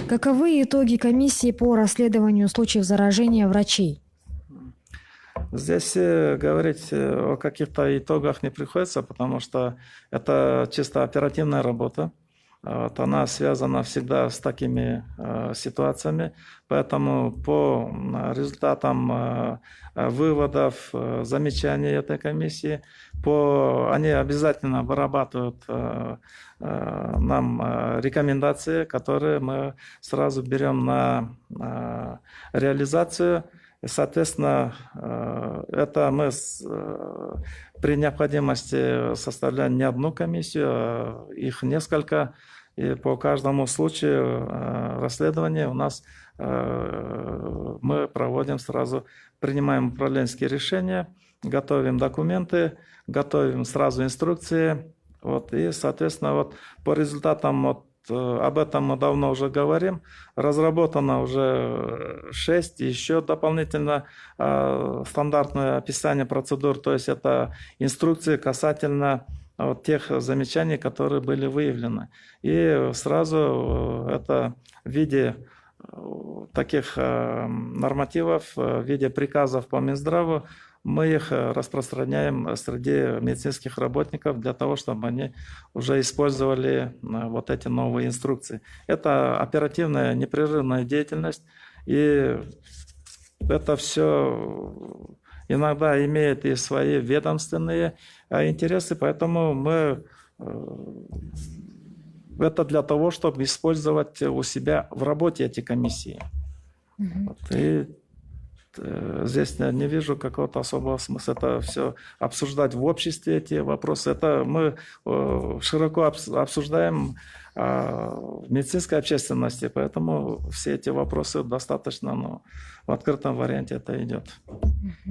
Каковы итоги комиссии по расследованию случаев заражения врачей? Здесь говорить о каких-то итогах не приходится, потому что это чисто оперативная работа. Вот, она связана всегда с такими ситуациями, поэтому по результатам выводов, замечаний этой комиссии, они обязательно вырабатывают нам рекомендации, которые мы сразу берем на реализацию. И, соответственно, это мы при необходимости составляем не одну комиссию, а их несколько. И по каждому случаю расследования у нас мы проводим сразу, принимаем управленческие решения, готовим документы, готовим сразу инструкции. Вот, и, соответственно, вот по результатам об этом мы давно уже говорим. Разработано уже 6, еще дополнительно стандартное описание процедур, то есть это инструкции касательно тех замечаний, которые были выявлены. И сразу это в виде таких нормативов, в виде приказов по Минздраву, мы их распространяем среди медицинских работников для того, чтобы они уже использовали вот эти новые инструкции. Это оперативная, непрерывная деятельность, и это все иногда имеет и свои ведомственные интересы, поэтому мы это для того, чтобы использовать у себя в работе эти комиссии. Вот, и здесь я не вижу какого-то особого смысла. Это все обсуждать в обществе, эти вопросы. Это мы широко обсуждаем в медицинской общественности, поэтому все эти вопросы достаточно в открытом варианте это идет.